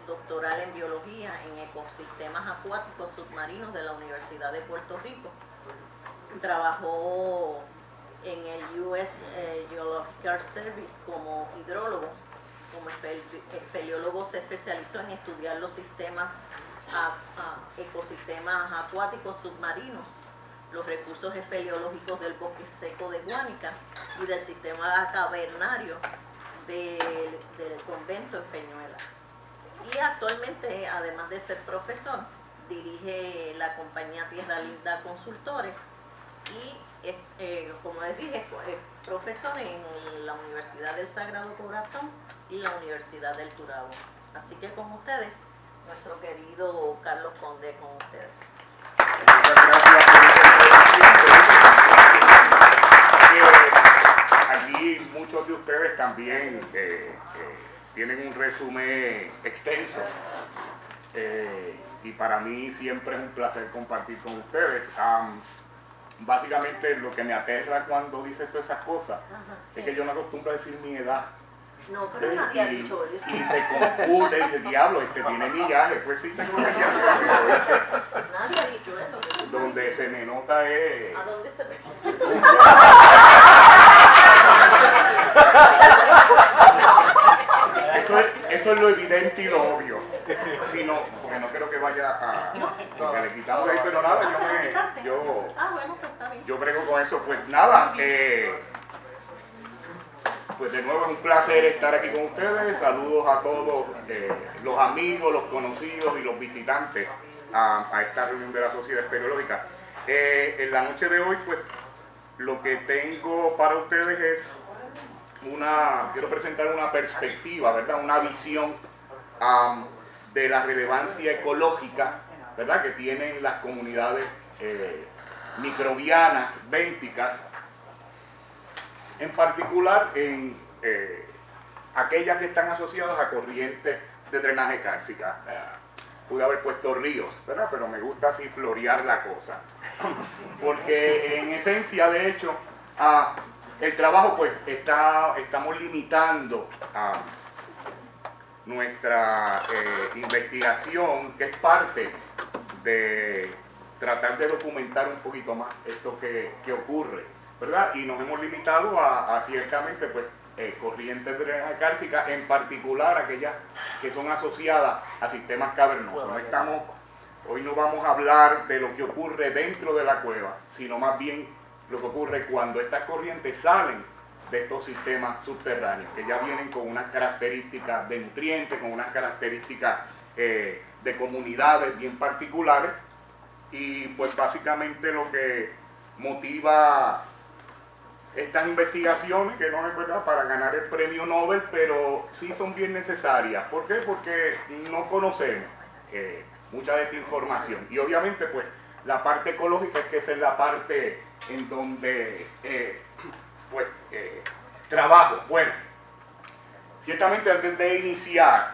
Doctoral en Biología en Ecosistemas Acuáticos Submarinos de la Universidad de Puerto Rico. Trabajó en el US Geological Service como hidrólogo. Como espeleólogo se especializó en estudiar los ecosistemas acuáticos submarinos, los recursos espeleológicos del bosque seco de Guánica y del sistema cavernario del convento en Peñuelas. Y actualmente, además de ser profesor, dirige la compañía Tierra Linda Consultores y, como les dije, es profesor en la Universidad del Sagrado Corazón y la Universidad del Turabo. Así que con ustedes, nuestro querido Carlos Conde, con ustedes. Aquí muchos de ustedes también tienen un resumen extenso y para mí siempre es un placer compartir con ustedes. Básicamente lo que me aterra cuando dice todas esas cosas es que yo no acostumbro a decir mi edad. No, pero nadie ha dicho eso. Y se compute y dice, diablo, tiene millaje. Pues sí, tengo millaje. Nadie ha dicho eso. Donde se me nota es... ¿A dónde se ve? Eso es lo evidente y lo obvio. Si no, porque no quiero que vaya a... Porque le quitamos ahí, pero nada, yo brego con eso. Pues nada, pues de nuevo es un placer estar aquí con ustedes. Saludos a todos los amigos, los conocidos y los visitantes a esta reunión de la Sociedad Espeleológica. En la noche de hoy, pues, lo que tengo para ustedes es quiero presentar una perspectiva, ¿verdad? Una visión de la relevancia ecológica, ¿verdad?, que tienen las comunidades microbianas, bénticas, en particular en aquellas que están asociadas a corrientes de drenaje cárcica. Pude haber puesto ríos, ¿verdad?, pero me gusta así florear la cosa, porque en esencia, de hecho, el trabajo, pues, estamos limitando nuestra investigación, que es parte de tratar de documentar un poquito más esto que ocurre, ¿verdad? Y nos hemos limitado a ciertamente, pues, corrientes de drenaje cárcica, en particular aquellas que son asociadas a sistemas cavernosos. Hoy no vamos a hablar de lo que ocurre dentro de la cueva, sino más bien lo que ocurre cuando estas corrientes salen de estos sistemas subterráneos, que ya vienen con unas características de nutrientes, con unas características de comunidades bien particulares, y pues básicamente lo que motiva estas investigaciones, que no es verdad para ganar el premio Nobel, pero sí son bien necesarias. ¿Por qué? Porque no conocemos mucha de esta información, y obviamente, pues, la parte ecológica es que esa es la parte en donde trabajo. Bueno, ciertamente antes de iniciar,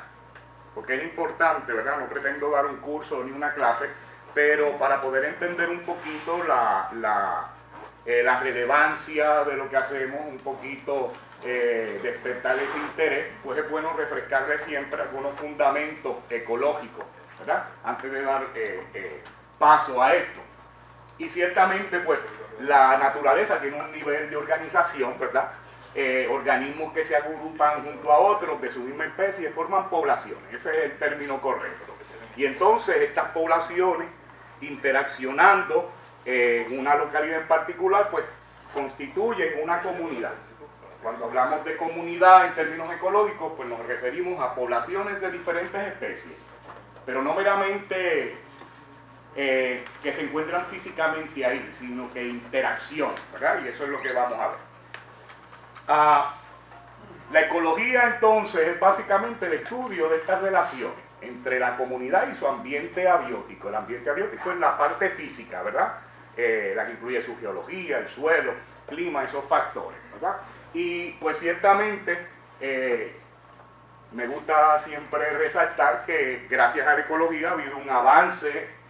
porque es importante, ¿verdad?, no pretendo dar un curso ni una clase, pero para poder entender un poquito la relevancia de lo que hacemos, un poquito despertar ese interés, pues es bueno refrescarle siempre algunos fundamentos ecológicos, ¿verdad?, antes de dar paso a esto. Y ciertamente, pues, la naturaleza tiene un nivel de organización, ¿verdad? Organismos que se agrupan junto a otros de su misma especie forman poblaciones, ese es el término correcto. Y entonces estas poblaciones, interaccionando en una localidad en particular, pues constituyen una comunidad. Cuando hablamos de comunidad en términos ecológicos, pues nos referimos a poblaciones de diferentes especies, pero no meramente que se encuentran físicamente ahí, sino que interaccionan, ¿verdad? Y eso es lo que vamos a ver. La ecología, entonces, es básicamente el estudio de estas relaciones entre la comunidad y su ambiente abiótico. El ambiente abiótico es la parte física, ¿verdad?, la que incluye su geología, el suelo, clima, esos factores, ¿verdad? Y pues ciertamente me gusta siempre resaltar que gracias a la ecología ha habido un avance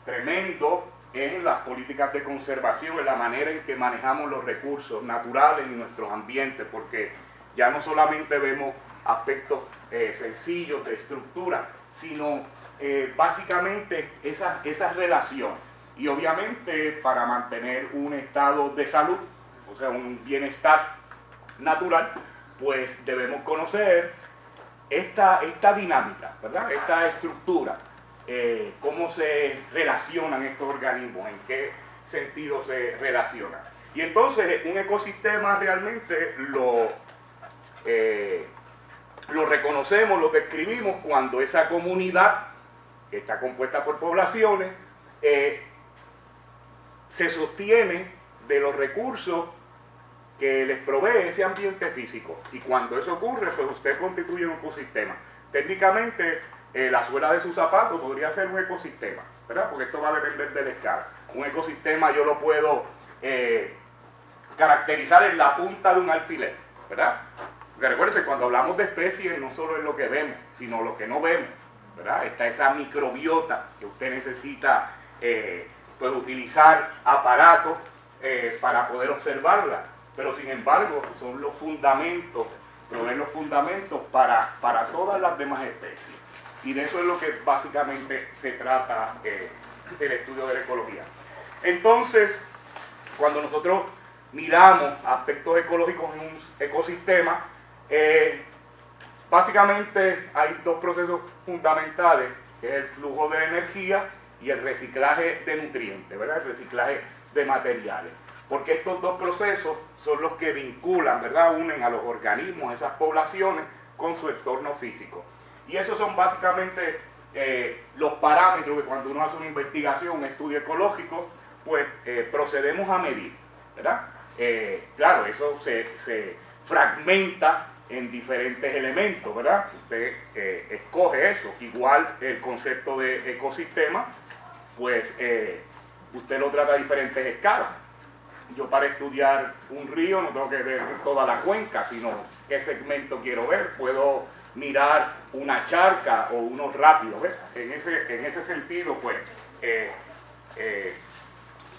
tremendo en las políticas de conservación, en la manera en que manejamos los recursos naturales y nuestros ambientes, porque ya no solamente vemos aspectos sencillos de estructura, sino básicamente esa relación. Y obviamente para mantener un estado de salud, o sea, un bienestar natural, pues debemos conocer esta dinámica, ¿verdad? Esta estructura, cómo se relacionan estos organismos, en qué sentido se relacionan. Y entonces un ecosistema realmente lo reconocemos, lo describimos cuando esa comunidad, que está compuesta por poblaciones, se sostiene de los recursos que les provee ese ambiente físico. Y cuando eso ocurre, pues usted constituye un ecosistema. Técnicamente, la suela de su zapato podría ser un ecosistema, ¿verdad? Porque esto va a depender de la escala. Un ecosistema yo lo puedo caracterizar en la punta de un alfiler, ¿verdad? Porque recuérdense, cuando hablamos de especies, no solo es lo que vemos, sino lo que no vemos, ¿verdad? Está esa microbiota que usted necesita pues utilizar aparatos para poder observarla. Pero sin embargo, son los fundamentos, proveen los fundamentos para todas las demás especies. Y de eso es lo que básicamente se trata el estudio de la ecología. Entonces, cuando nosotros miramos aspectos ecológicos en un ecosistema, básicamente hay dos procesos fundamentales, que es el flujo de energía y el reciclaje de nutrientes, ¿verdad? El reciclaje de materiales. Porque estos dos procesos son los que vinculan, ¿verdad? Unen a los organismos, esas poblaciones, con su entorno físico. Y esos son básicamente los parámetros que cuando uno hace una investigación, un estudio ecológico, pues procedemos a medir, ¿verdad? Claro, eso se fragmenta en diferentes elementos, ¿verdad? Usted escoge eso. Igual el concepto de ecosistema, pues usted lo trata a diferentes escalas. Yo para estudiar un río no tengo que ver toda la cuenca, sino qué segmento quiero ver. Puedo mirar una charca o unos rápidos, ¿ves? En ese sentido, pues,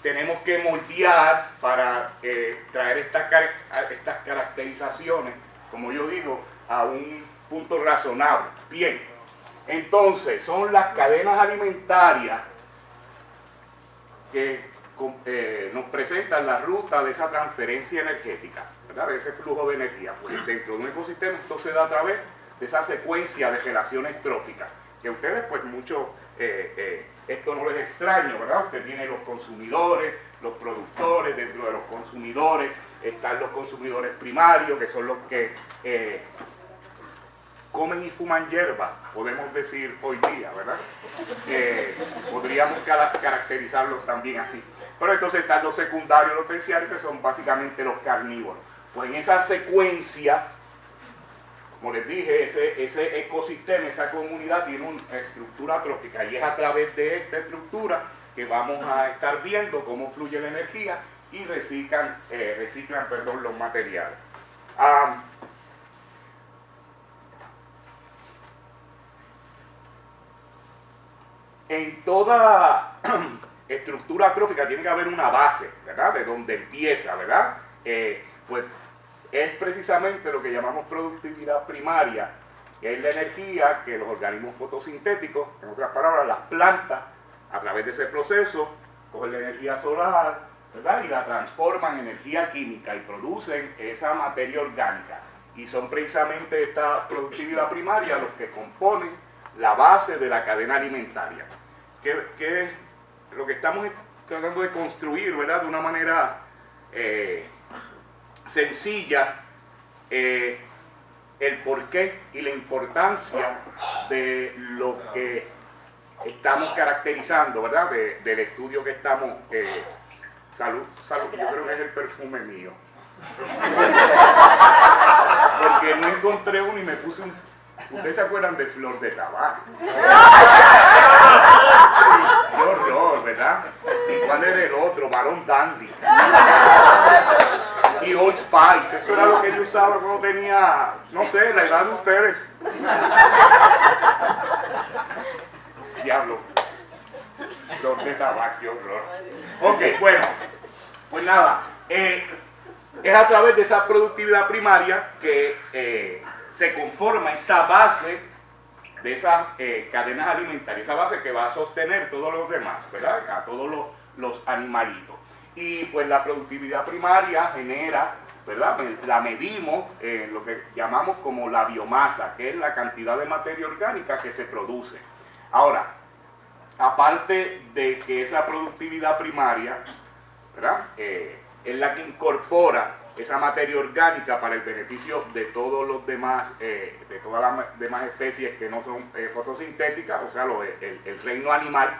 tenemos que moldear para traer estas caracterizaciones, como yo digo, a un punto razonable. Bien, entonces, son las cadenas alimentarias que nos presentan la ruta de esa transferencia energética, ¿verdad? De ese flujo de energía. Pues dentro de un ecosistema esto se da a través de esa secuencia de relaciones tróficas, que a ustedes pues mucho esto no les extraña, ¿verdad? Usted tiene los consumidores, los productores. Dentro de los consumidores están los consumidores primarios, que son los que comen y fuman hierba, podemos decir hoy día, ¿verdad? Podríamos caracterizarlos también así. Pero entonces están los secundarios, los terciarios, que son básicamente los carnívoros. Pues en esa secuencia, como les dije, ese ecosistema, esa comunidad tiene una estructura trófica, y es a través de esta estructura que vamos a estar viendo cómo fluye la energía y reciclan los materiales. En toda estructura trófica tiene que haber una base, ¿verdad? De donde empieza, ¿verdad? Pues es precisamente lo que llamamos productividad primaria, que es la energía que los organismos fotosintéticos, en otras palabras, las plantas, a través de ese proceso, cogen la energía solar, ¿verdad? Y la transforman en energía química y producen esa materia orgánica. Y son precisamente esta productividad primaria los que componen la base de la cadena alimentaria. Que es lo que estamos tratando de construir, ¿verdad? De una manera sencilla, el porqué y la importancia de lo que estamos caracterizando, ¿verdad? Del estudio que estamos... salud, yo creo que es el perfume mío. Porque no encontré uno y me puse un... ¿Ustedes se acuerdan de Flor de Tabaco? Qué horror, ¿verdad? ¿Y cuál era el otro? Barón Dandy. Y Old Spice. Eso era lo que yo usaba cuando tenía, no sé, la edad de ustedes. Diablo. Flor de Tabaco, qué horror. Ok, bueno. Pues nada. es a través de esa productividad primaria que se conforma esa base de esas cadenas alimentarias, esa base que va a sostener todos los demás, ¿verdad? A todos los animalitos. Y pues la productividad primaria genera, ¿verdad? La medimos en lo que llamamos como la biomasa, que es la cantidad de materia orgánica que se produce. Ahora, aparte de que esa productividad primaria, ¿verdad? Es la que incorpora esa materia orgánica para el beneficio de todos los demás, de todas las demás especies que no son fotosintéticas, o sea, el reino animal,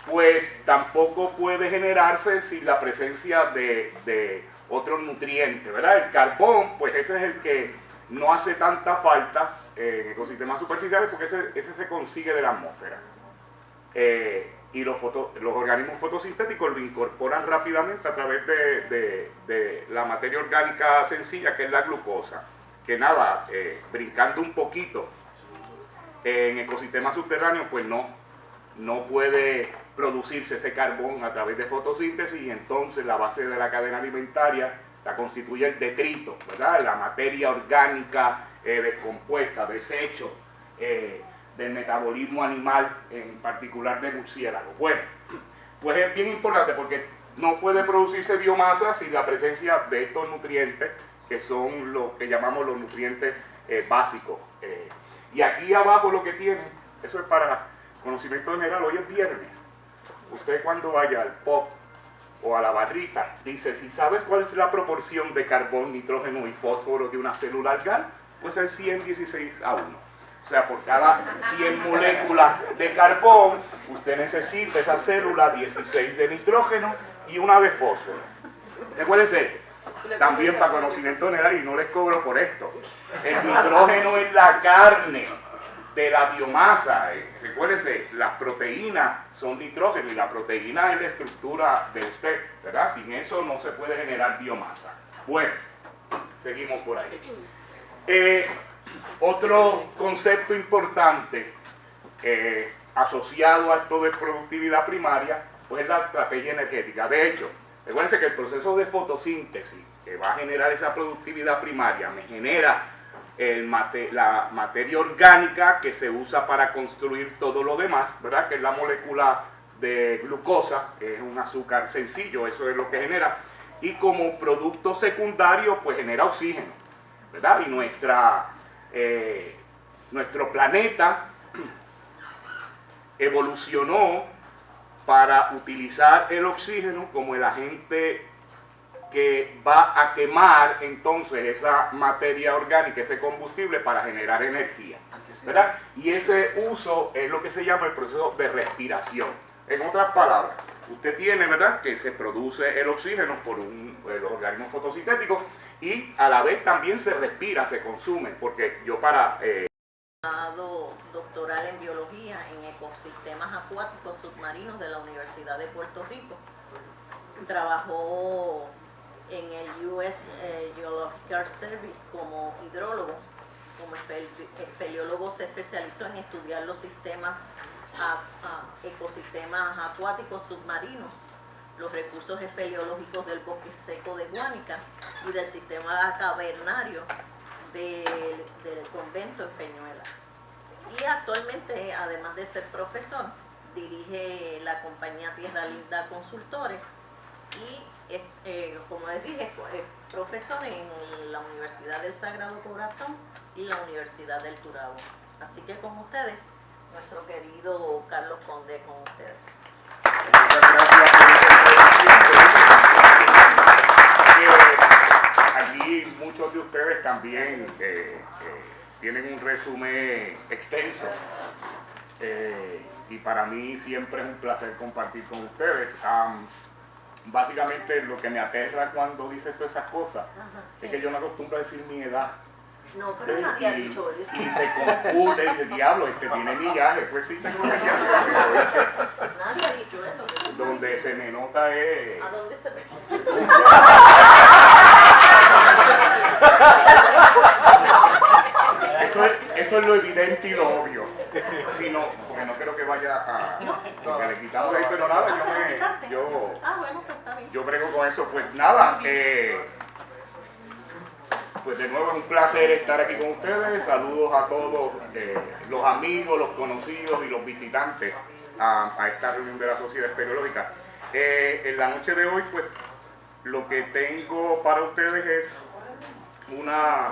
pues tampoco puede generarse sin la presencia de otros nutrientes, ¿verdad? El carbón, pues ese es el que no hace tanta falta en ecosistemas superficiales porque ese se consigue de la atmósfera. Y los organismos fotosintéticos lo incorporan rápidamente a través de la materia orgánica sencilla, que es la glucosa, que nada, brincando un poquito, en ecosistemas subterráneos pues no puede producirse ese carbón a través de fotosíntesis, y entonces la base de la cadena alimentaria la constituye el detrito, ¿verdad? La materia orgánica descompuesta, desecho del metabolismo animal, en particular de murciélagos. Bueno, pues es bien importante porque no puede producirse biomasa sin la presencia de estos nutrientes, que son los que llamamos los nutrientes básicos. Y aquí abajo lo que tienen, eso es para conocimiento general, hoy es viernes. Usted cuando vaya al POP o a la barrita, dice, si sabes cuál es la proporción de carbón, nitrógeno y fósforo de una célula algal, pues es 100:16:1. O sea, por cada 100 moléculas de carbón, usted necesita esa célula 16 de nitrógeno y una de fósforo. Recuérdense, también para conocimiento general, y no les cobro por esto, el nitrógeno es la carne de la biomasa. Recuérdense, las proteínas son nitrógeno y la proteína es la estructura de usted, ¿verdad? Sin eso no se puede generar biomasa. Bueno, seguimos por ahí. Otro concepto importante asociado a esto de productividad primaria, pues es la estrategia energética. De hecho, recuérdense que el proceso de fotosíntesis que va a generar esa productividad primaria me genera la materia orgánica que se usa para construir todo lo demás, ¿verdad? Que es la molécula de glucosa, que es un azúcar sencillo, eso es lo que genera. Y como producto secundario, pues genera oxígeno, ¿verdad? Y nuestro planeta evolucionó para utilizar el oxígeno como el agente que va a quemar entonces esa materia orgánica, ese combustible, para generar energía, ¿verdad? Y ese uso es lo que se llama el proceso de respiración. En otras palabras, usted tiene, ¿verdad?, que se produce el oxígeno por los organismos fotosintéticos, y a la vez también se respira, se consume, porque yo doctoral en biología en ecosistemas acuáticos submarinos de la Universidad de Puerto Rico. Trabajó en el US Geological Service como hidrólogo. Como espeleólogo se especializó en estudiar los ecosistemas acuáticos submarinos, los recursos espeleológicos del bosque seco de Guánica y del sistema cavernario del convento en Peñuelas. Y actualmente, además de ser profesor, dirige la compañía Tierra Linda Consultores y, como les dije, es profesor en la Universidad del Sagrado Corazón y la Universidad del Turabo. Así que con ustedes, nuestro querido Carlos Conde, con ustedes. Aquí muchos de ustedes también tienen un resumen extenso, y para mí siempre es un placer compartir con ustedes. Básicamente lo que me aterra cuando dice todas esas cosas es que yo no acostumbro a decir mi edad. No, pero nadie ha dicho eso. Y se compute y dice, diablo, tiene millaje. Pues sí, tengo millaje. Nadie ha dicho eso. Donde se me nota es... ¿A dónde se ve? Eso es lo evidente y lo obvio. Si no, porque no quiero que vaya a... Porque le quitamos ahí, pero nada, yo brego con eso. Pues nada, Pues de nuevo es un placer estar aquí con ustedes. Saludos a todos los amigos, los conocidos y los visitantes a esta reunión de la Sociedad Espeleológica. En la noche de hoy, pues, lo que tengo para ustedes es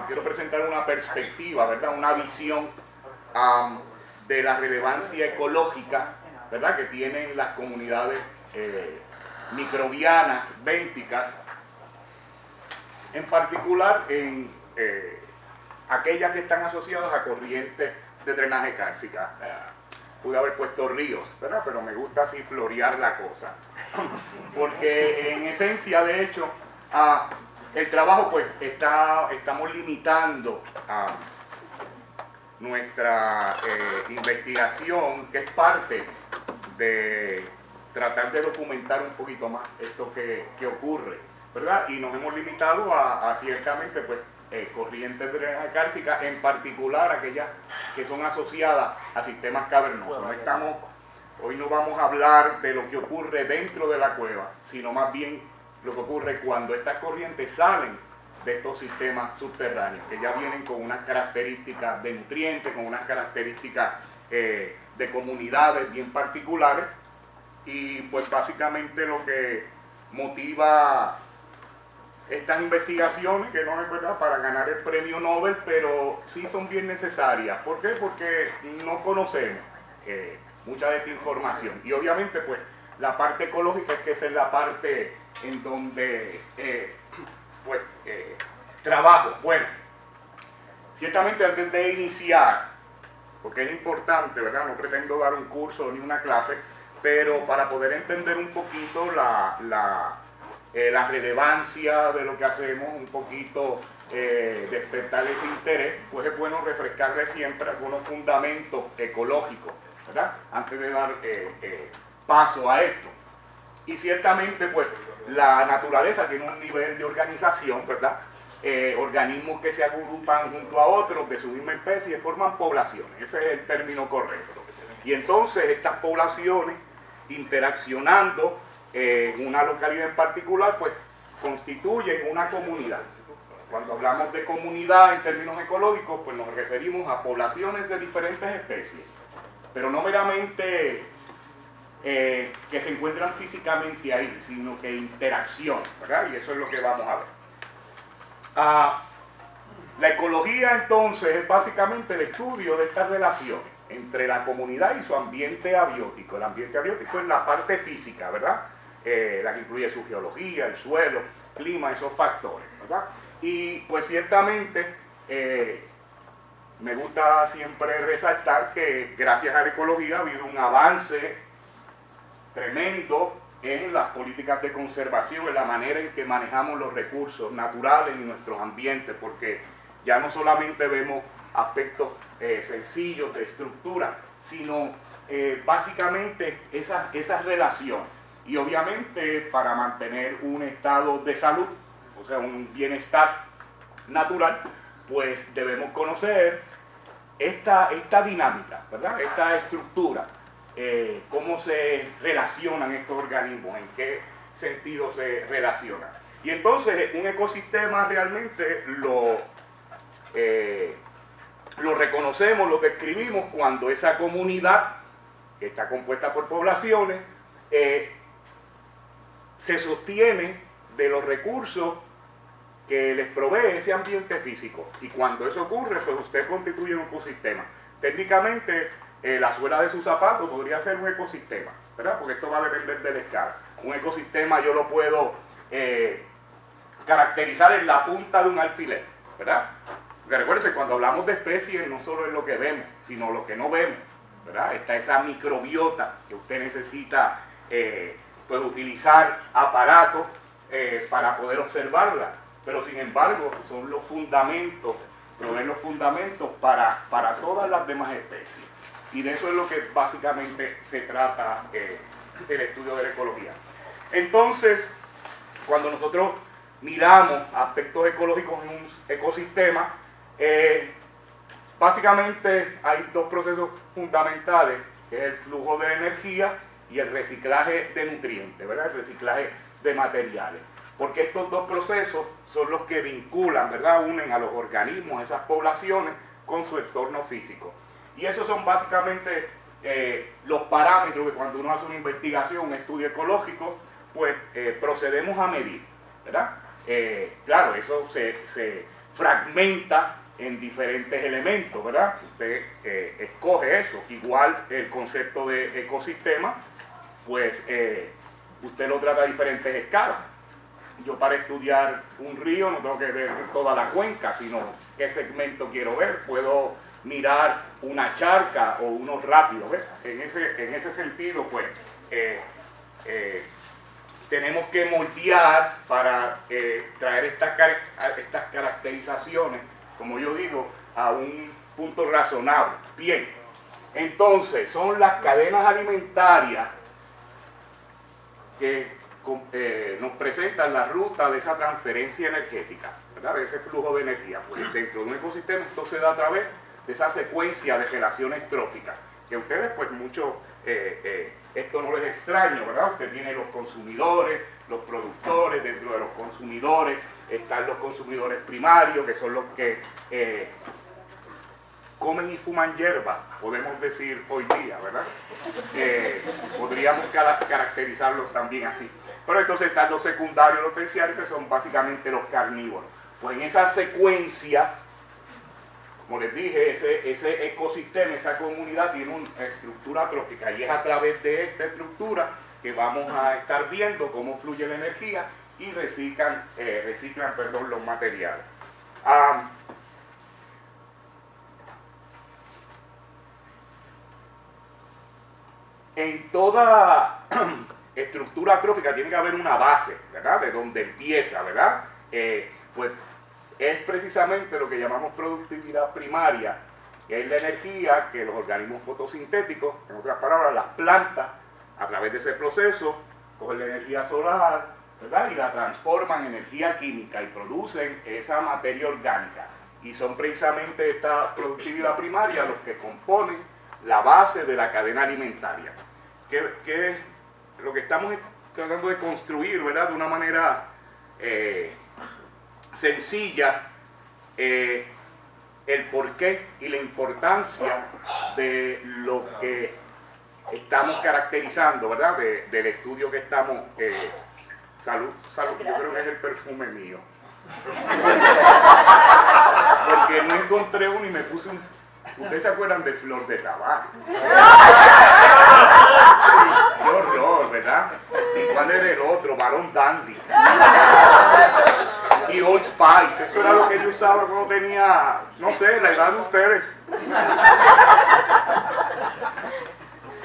quiero presentar una perspectiva, ¿verdad? Una visión de la relevancia ecológica, ¿verdad?, que tienen las comunidades microbianas, bénticas, en particular en aquellas que están asociadas a corrientes de drenaje cárcica. Pude haber puesto ríos, ¿verdad?, pero me gusta así florear la cosa, porque en esencia, de hecho, el trabajo, pues, estamos limitando nuestra investigación, que es parte de tratar de documentar un poquito más esto que ocurre, ¿verdad? Y nos hemos limitado a ciertamente, pues, corrientes de drenaje cárcica, en particular aquellas que son asociadas a sistemas cavernosos. Hoy no vamos a hablar de lo que ocurre dentro de la cueva, sino más bien lo que ocurre cuando estas corrientes salen de estos sistemas subterráneos, que ya vienen con unas características de nutrientes, con unas características de comunidades bien particulares, y pues básicamente lo que motiva estas investigaciones, que no es verdad para ganar el premio Nobel, pero sí son bien necesarias. ¿Por qué? Porque no conocemos mucha de esta información, y obviamente, pues, la parte ecológica es que esa es la parte en donde trabajo. Bueno, ciertamente antes de iniciar, porque es importante, ¿verdad?, no pretendo dar un curso ni una clase, pero para poder entender un poquito la relevancia de lo que hacemos, un poquito despertar ese interés, pues es bueno refrescarle siempre algunos fundamentos ecológicos, ¿verdad?, antes de dar paso a esto. Y ciertamente, pues, la naturaleza tiene un nivel de organización, ¿verdad? Organismos que se agrupan junto a otros de su misma especie forman poblaciones, ese es el término correcto. Y entonces estas poblaciones, interaccionando en una localidad en particular, pues constituyen una comunidad. Cuando hablamos de comunidad en términos ecológicos, pues nos referimos a poblaciones de diferentes especies, pero no meramente que se encuentran físicamente ahí, sino que interaccionan, ¿verdad? Y eso es lo que vamos a ver. La ecología, entonces, es básicamente el estudio de estas relaciones entre la comunidad y su ambiente abiótico. El ambiente abiótico es la parte física, ¿verdad?, la que incluye su geología, el suelo, clima, esos factores, ¿verdad? Y pues ciertamente me gusta siempre resaltar que gracias a la ecología ha habido un avance tremendo en las políticas de conservación, en la manera en que manejamos los recursos naturales y nuestros ambientes, porque ya no solamente vemos aspectos sencillos de estructura, sino básicamente esa relación. Y obviamente para mantener un estado de salud, o sea, un bienestar natural, pues debemos conocer esta dinámica, ¿verdad?, esta estructura. Cómo se relacionan estos organismos, en qué sentido se relacionan. Y entonces un ecosistema realmente lo reconocemos, lo describimos cuando esa comunidad, que está compuesta por poblaciones, se sostiene de los recursos que les provee ese ambiente físico. Y cuando eso ocurre, pues usted constituye un ecosistema. Técnicamente, la suela de sus zapatos podría ser un ecosistema, ¿verdad?, porque esto va a depender de la escala. Un ecosistema yo lo puedo caracterizar en la punta de un alfiler, ¿verdad? Porque recuérdense, cuando hablamos de especies, no solo es lo que vemos, sino lo que no vemos, ¿verdad? Está esa microbiota que usted necesita pues utilizar aparatos para poder observarla, pero sin embargo son los fundamentos, proveen los fundamentos para todas las demás especies. Y de eso es lo que básicamente se trata el estudio de la ecología. Entonces, cuando nosotros miramos aspectos ecológicos en un ecosistema, básicamente hay dos procesos fundamentales, que es el flujo de energía y el reciclaje de nutrientes, ¿verdad?, el reciclaje de materiales. porque estos dos procesos son los que vinculan, ¿verdad? Unen a los organismos, esas poblaciones, con su entorno físico. Y esos son básicamente los parámetros que cuando uno hace una investigación, un estudio ecológico, pues procedemos a medir, ¿verdad? Claro, eso se fragmenta en diferentes elementos, ¿verdad? Usted escoge eso. Igual el concepto de ecosistema, pues usted lo trata a diferentes escalas. Yo para estudiar un río no tengo que ver toda la cuenca, sino qué segmento quiero ver. Puedo mirar una charca o unos rápidos, ¿ves? En ese sentido, pues, tenemos que moldear para traer estas caracterizaciones, como yo digo, a un punto razonable. Bien, entonces, son las cadenas alimentarias que nos presentan la ruta de esa transferencia energética, ¿verdad? De ese flujo de energía. Pues dentro de un ecosistema esto se da a través de esa secuencia de relaciones tróficas, que a ustedes pues mucho esto no les extraña, ¿verdad? Usted tiene los consumidores, los productores. Dentro de los consumidores están los consumidores primarios, que son los que comen y fuman hierba, podemos decir hoy día, ¿verdad? Podríamos caracterizarlos también así. Pero entonces están los secundarios, los terciarios, que son básicamente los carnívoros. Pues en esa secuencia, como les dije, ese ecosistema, esa comunidad tiene una estructura trófica, y es a través de esta estructura que vamos a estar viendo cómo fluye la energía y reciclan los materiales. En toda estructura trófica tiene que haber una base, ¿verdad? De donde empieza, ¿verdad? Pues es precisamente lo que llamamos productividad primaria, que es la energía que los organismos fotosintéticos, en otras palabras, las plantas, a través de ese proceso, cogen la energía solar, ¿verdad? Y la transforman en energía química y producen esa materia orgánica. Y son precisamente esta productividad primaria los que componen la base de la cadena alimentaria. Que es lo que estamos tratando de construir, ¿verdad? De una manera sencilla, el porqué y la importancia de lo que estamos caracterizando, ¿verdad? Del estudio que estamos... salud, yo creo que es el perfume mío. Porque no encontré uno y me puse un... ¿Ustedes se acuerdan de Flor de Tabaco? Qué horror, ¿verdad? ¿Y cuál era el otro? Barón Dandy. Y Old Spice. Eso era lo que yo usaba cuando tenía, no sé, la edad de ustedes.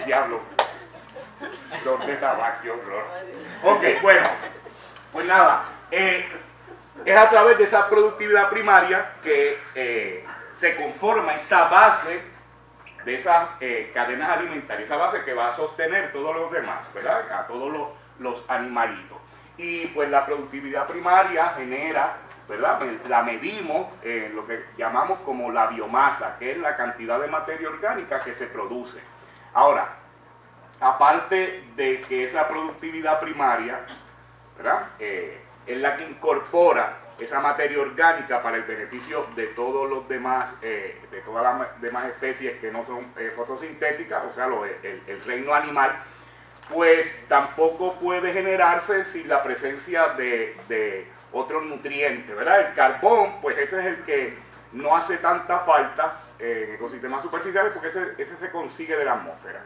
Diablo. Flor de Tabaco, qué horror. Ok, bueno. Pues nada. Es a través de esa productividad primaria que se conforma esa base de esas cadenas alimentarias, esa base que va a sostener todos los demás, ¿verdad? A todos los animalitos. Y pues la productividad primaria genera, ¿verdad? La medimos en lo que llamamos como la biomasa, que es la cantidad de materia orgánica que se produce. Ahora, aparte de que esa productividad primaria, ¿verdad? Es la que incorpora esa materia orgánica para el beneficio de todos los demás, de todas las demás especies que no son fotosintéticas, o sea, el reino animal, pues tampoco puede generarse sin la presencia de otros nutrientes, ¿verdad? El carbón, pues ese es el que no hace tanta falta en ecosistemas superficiales, porque ese se consigue de la atmósfera.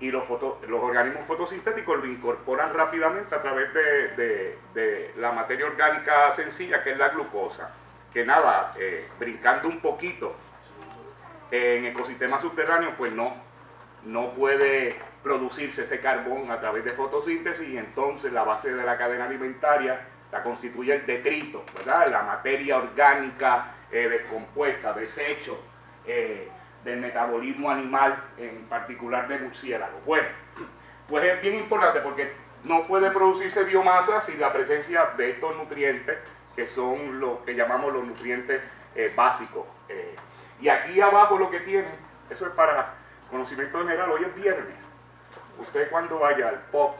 Y los organismos fotosintéticos lo incorporan rápidamente a través de la materia orgánica sencilla, que es la glucosa, que nada, brincando un poquito, en ecosistemas subterráneos pues no puede producirse ese carbón a través de fotosíntesis, y entonces la base de la cadena alimentaria la constituye el detrito, ¿verdad? La materia orgánica descompuesta, desecho, del metabolismo animal, en particular de murciélagos. Bueno, pues es bien importante porque no puede producirse biomasa sin la presencia de estos nutrientes, que son los que llamamos los nutrientes básicos. Y aquí abajo lo que tienen, eso es para conocimiento general, hoy es viernes. Usted cuando vaya al pop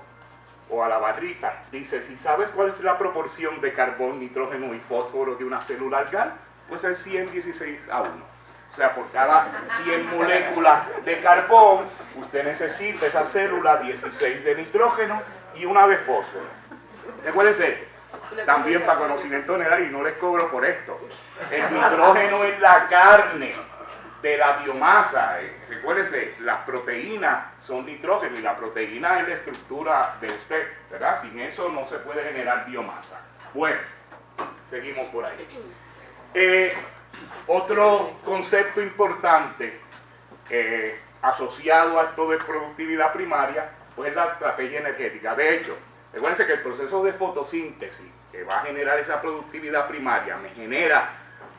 o o a la barrita, dice, si sabes cuál es la proporción de carbón, nitrógeno y fósforo de una célula algal, pues es 100:16:1. O sea, por cada 100 moléculas de carbón, usted necesita esa célula 16 de nitrógeno y una de fósforo. Recuérdense, también para conocimiento general, y no les cobro por esto, el nitrógeno es la carne de la biomasa. Recuérdense, las proteínas son nitrógeno y la proteína es la estructura de usted, ¿verdad? Sin eso no se puede generar biomasa. Bueno, seguimos por ahí. Otro concepto importante asociado a esto de productividad primaria, pues es la estrategia energética. De hecho, recuérdense que el proceso de fotosíntesis que va a generar esa productividad primaria me genera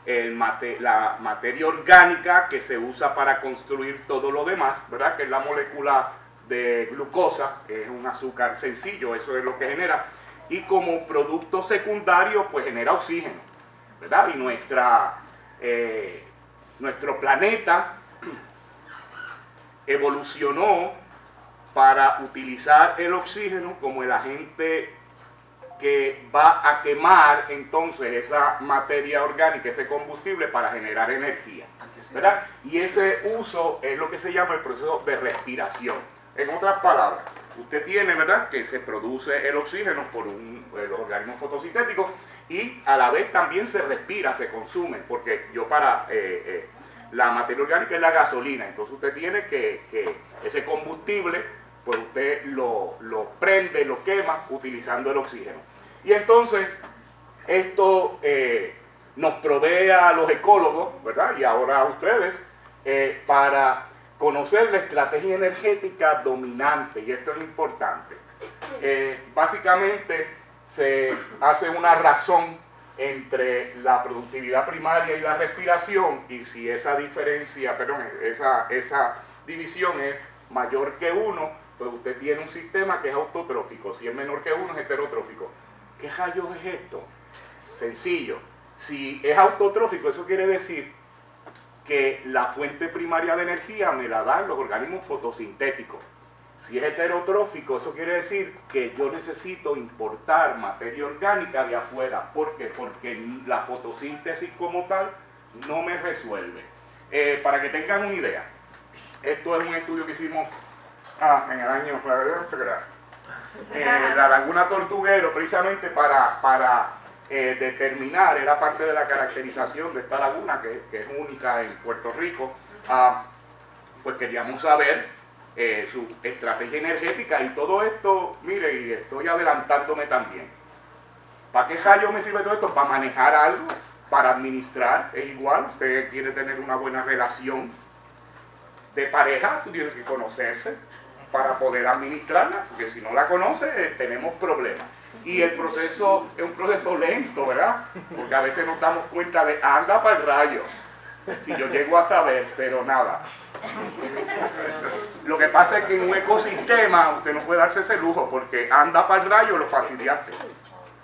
la materia orgánica que se usa para construir todo lo demás, ¿verdad? Que es la molécula de glucosa, que es un azúcar sencillo, eso es lo que genera. Y como producto secundario, pues genera oxígeno, ¿verdad? Y nuestro planeta evolucionó para utilizar el oxígeno como el agente que va a quemar entonces esa materia orgánica, ese combustible para generar energía, ¿verdad? Y ese uso es lo que se llama el proceso de respiración. En otras palabras, usted tiene, ¿verdad?, que se produce el oxígeno por los organismos fotosintéticos y a la vez también se respira, se consume, porque la materia orgánica es la gasolina, entonces usted tiene que ese combustible, pues usted lo prende, lo quema utilizando el oxígeno. Y entonces esto nos provee a los ecólogos, ¿verdad?, y ahora a ustedes, para conocer la estrategia energética dominante, y esto es importante. Básicamente se hace una razón entre la productividad primaria y la respiración, y si esa división es mayor que 1, pues usted tiene un sistema que es autotrófico. Si es menor que 1, es heterotrófico. ¿Qué rayos es esto? Sencillo. Si es autotrófico, eso quiere decir que la fuente primaria de energía me la dan los organismos fotosintéticos. Si es heterotrófico, eso quiere decir que yo necesito importar materia orgánica de afuera. ¿Por qué? Porque la fotosíntesis como tal no me resuelve. Para que tengan una idea, esto es un estudio que hicimos en el año, la Laguna Tortuguero, precisamente para determinar, era parte de la caracterización de esta laguna, que es única en Puerto Rico. Pues queríamos saber su estrategia energética y todo esto. Mire, y estoy adelantándome también. ¿Para qué rayo me sirve todo esto? Para manejar algo, para administrar. Es igual, usted quiere tener una buena relación de pareja, tú tienes que conocerse para poder administrarla, porque si no la conoces, tenemos problemas. Y el proceso es un proceso lento, ¿verdad? Porque a veces nos damos cuenta de, anda para el rayo, si yo llego a saber, pero nada. Lo que pasa es que en un ecosistema usted no puede darse ese lujo, porque anda para el rayo, lo fastidiaste,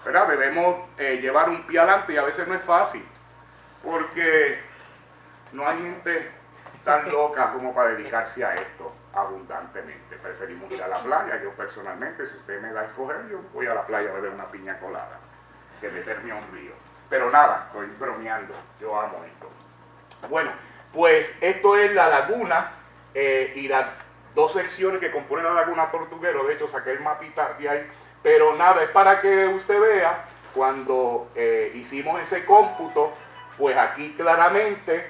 ¿verdad? Debemos llevar un pie adelante y a veces no es fácil, porque no hay gente tan loca como para dedicarse a esto abundantemente. Preferimos ir a la playa. Yo personalmente, si usted me da a escoger, yo voy a la playa a beber una piña colada que meterme a un río. Pero nada, estoy bromeando, yo amo esto. Bueno, pues esto es la laguna y las dos secciones que componen la Laguna Tortuguero. De hecho saqué el mapita de ahí, pero nada, es para que usted vea cuando hicimos ese cómputo, pues aquí claramente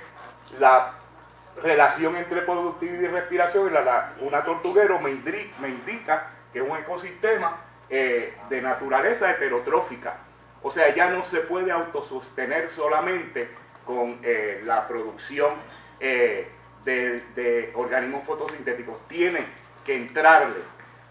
la relación entre productividad y respiración en la Laguna Tortuguero me indica que es un ecosistema de naturaleza heterotrófica. O sea, ya no se puede autosostener solamente con la producción de organismos fotosintéticos. Tiene que entrarle,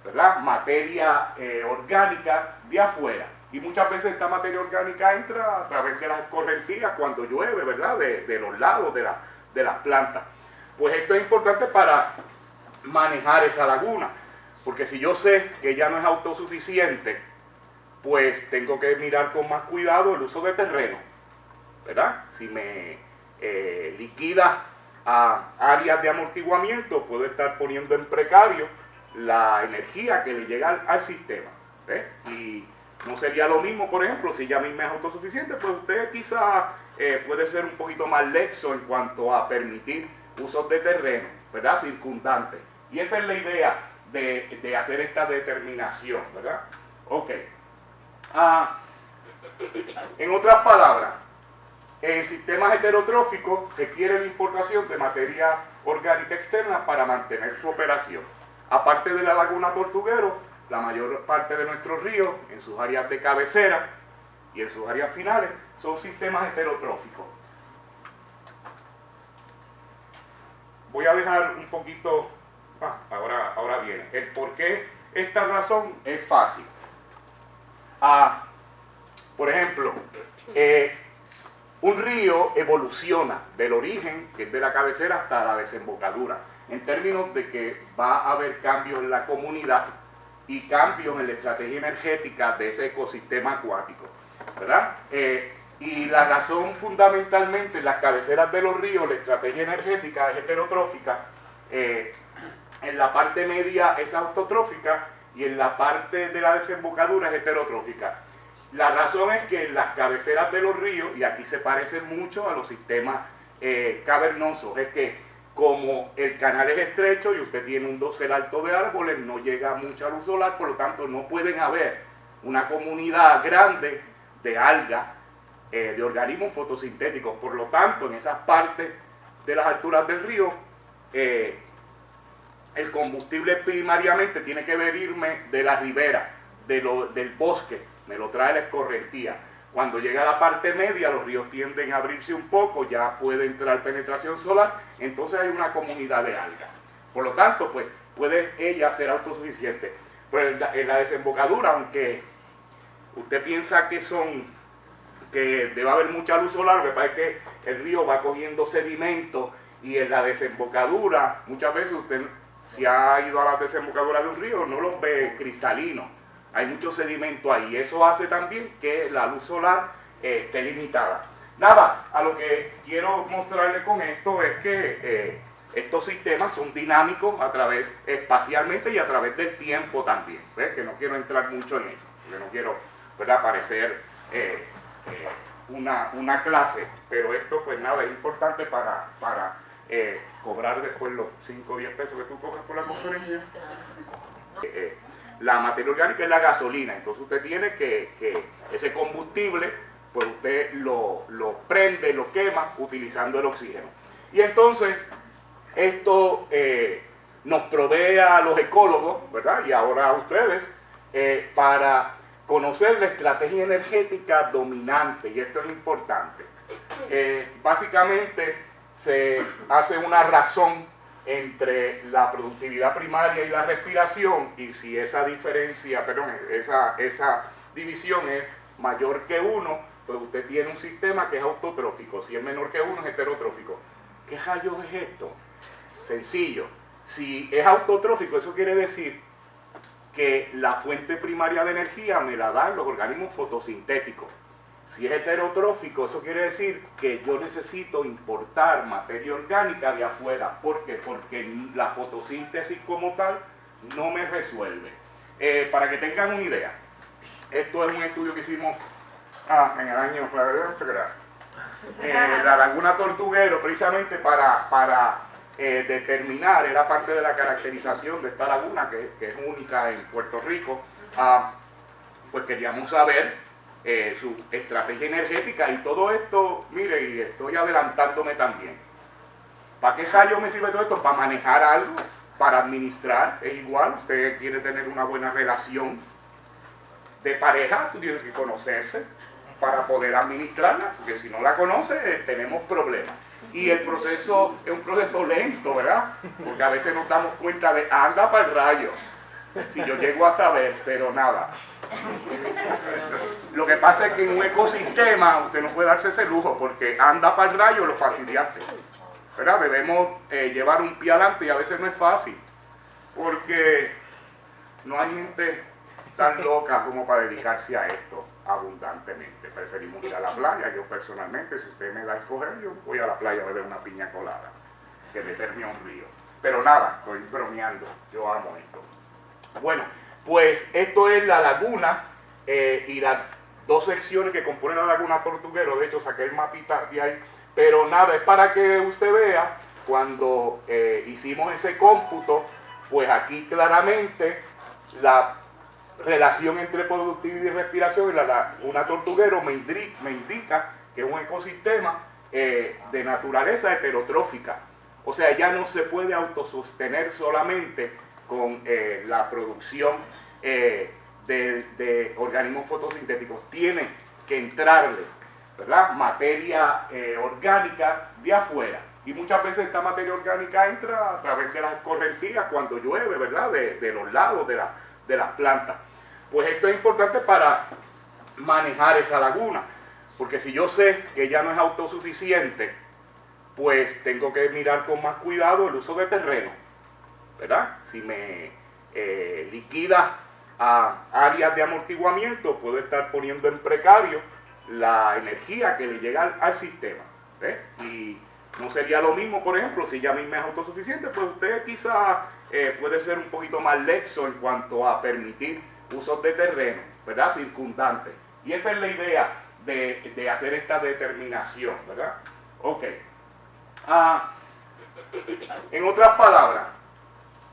¿verdad?, materia orgánica de afuera. Y muchas veces esta materia orgánica entra a través de las escorrentías cuando llueve, ¿verdad?, de los lados de las plantas. Pues esto es importante para manejar esa laguna, porque si yo sé que ya no es autosuficiente, pues tengo que mirar con más cuidado el uso de terreno, ¿verdad? Si me liquida a áreas de amortiguamiento, puedo estar poniendo en precario la energía que le llega al sistema. ¿Ve? Y no sería lo mismo, por ejemplo, si ella misma es autosuficiente, pues usted quizá puede ser un poquito más laxo en cuanto a permitir usos de terreno, ¿verdad? Circundantes. Y esa es la idea de hacer esta determinación, ¿verdad? Ok. En otras palabras, en sistemas heterotróficos requiere la importación de materia orgánica externa para mantener su operación. Aparte de la laguna Tortuguero, la mayor parte de nuestros ríos, en sus áreas de cabecera y en sus áreas finales, son sistemas heterotróficos. Voy a dejar un poquito, ahora viene, el por qué esta razón es fácil. Por ejemplo, un río evoluciona del origen, que es de la cabecera, hasta la desembocadura, en términos de que va a haber cambios en la comunidad y cambios en la estrategia energética de ese ecosistema acuático, ¿verdad? Y la razón fundamentalmente en las cabeceras de los ríos, la estrategia energética es heterotrófica, en la parte media es autotrófica y en la parte de la desembocadura es heterotrófica. La razón es que las cabeceras de los ríos, y aquí se parecen mucho a los sistemas cavernosos, es que como el canal es estrecho y usted tiene un dosel alto de árboles, no llega mucha luz solar, por lo tanto no pueden haber una comunidad grande de algas, de organismos fotosintéticos. Por lo tanto, en esas partes de las alturas del río, el combustible primariamente tiene que venirme de la ribera, del bosque, me lo trae la escorrentía. Cuando llega a la parte media, los ríos tienden a abrirse un poco, ya puede entrar penetración solar, entonces hay una comunidad de algas. Por lo tanto, pues puede ella ser autosuficiente. Pues en la desembocadura, aunque usted piensa que debe haber mucha luz solar, lo que pasa es que el río va cogiendo sedimento, y en la desembocadura, muchas veces usted, si ha ido a la desembocadura de un río, no los ve cristalinos. Hay mucho sedimento ahí, y eso hace también que la luz solar esté limitada. Nada, a lo que quiero mostrarle con esto es que estos sistemas son dinámicos espacialmente y a través del tiempo también. ¿Ves? Que no quiero entrar mucho en eso, porque no quiero, ¿verdad?, parecer una clase, pero esto pues nada, es importante para cobrar después los 5 o 10 pesos que tú cobras por la conferencia. La materia orgánica es la gasolina, entonces usted tiene que ese combustible, pues usted lo prende, lo quema utilizando el oxígeno. Y entonces esto nos provee a los ecólogos, ¿verdad?, y ahora a ustedes, para conocer la estrategia energética dominante, y esto es importante. Básicamente se hace una razón entre la productividad primaria y la respiración, y si esa diferencia, esa división es mayor que 1, pues usted tiene un sistema que es autotrófico. Si es menor que 1, es heterotrófico. ¿Qué rayos es esto? Sencillo. Si es autotrófico, eso quiere decir que la fuente primaria de energía me la dan los organismos fotosintéticos. Si es heterotrófico, eso quiere decir que yo necesito importar materia orgánica de afuera. ¿Por qué? Porque la fotosíntesis como tal no me resuelve. Para que tengan una idea, esto es un estudio que hicimos en el año, la laguna Tortuguero, precisamente para determinar, era parte de la caracterización de esta laguna, que es única en Puerto Rico. Pues queríamos saber su estrategia energética, y todo esto, mire, y estoy adelantándome también. ¿Para qué rayos me sirve todo esto? Para manejar algo, para administrar, es igual. Usted quiere tener una buena relación de pareja, tú tienes que conocerse para poder administrarla, porque si no la conoces, tenemos problemas. Y el proceso es un proceso lento, ¿verdad? Porque a veces nos damos cuenta de, anda para el rayo, si yo llego a saber, pero nada. Lo que pasa es que en un ecosistema usted no puede darse ese lujo, porque anda para el rayo, lo fastidiaste, ¿verdad? Debemos llevar un pie adelante, y a veces no es fácil, porque no hay gente tan loca como para dedicarse a esto abundantemente. Preferimos ir a la playa. Yo personalmente, si usted me da a escoger, yo voy a la playa a beber una piña colada que meterme a un río. Pero nada, estoy bromeando, yo amo esto. Bueno, Pues esto es la laguna y las dos secciones que componen la laguna Tortuguero. De hecho, saqué el mapita de ahí. Pero nada, es para que usted vea, cuando hicimos ese cómputo, pues aquí claramente la relación entre productividad y respiración en la laguna Tortuguero me indica que es un ecosistema de naturaleza heterotrófica. O sea, ya no se puede autosostener solamente con la producción de organismos fotosintéticos. Tiene que entrarle, ¿verdad?, materia orgánica de afuera. Y muchas veces esta materia orgánica entra a través de las escorrentías cuando llueve, ¿verdad?, de los lados de las plantas. Pues esto es importante para manejar esa laguna, porque si yo sé que ya no es autosuficiente, pues tengo que mirar con más cuidado el uso de terreno, ¿verdad? Si me liquida a áreas de amortiguamiento, puedo estar poniendo en precario la energía que le llega al sistema, ¿ves? Y no sería lo mismo, por ejemplo, si ya misma es autosuficiente, pues usted quizá puede ser un poquito más lexo en cuanto a permitir usos de terreno, ¿verdad?, circundantes. Y esa es la idea de hacer esta determinación, ¿verdad? Ok. En otras palabras,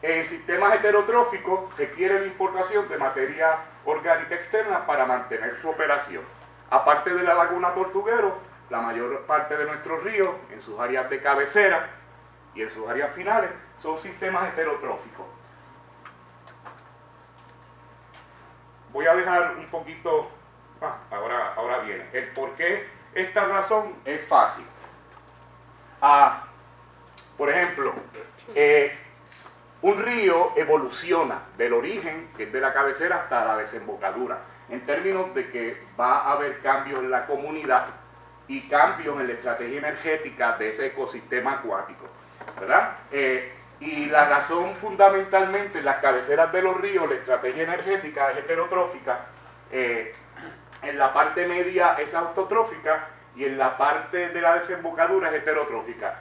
en sistemas heterotróficos requiere la importación de materia orgánica externa para mantener su operación. Aparte de la laguna Tortuguero, la mayor parte de nuestros ríos, en sus áreas de cabecera y en sus áreas finales, son sistemas heterotróficos. Voy a dejar un poquito, ahora viene, el por qué esta razón es fácil. Por ejemplo, un río evoluciona del origen, que es de la cabecera, hasta la desembocadura, en términos de que va a haber cambios en la comunidad y cambios en la estrategia energética de ese ecosistema acuático, ¿verdad? Y la razón fundamentalmente en las cabeceras de los ríos, la estrategia energética es heterotrófica, en la parte media es autotrófica y en la parte de la desembocadura es heterotrófica.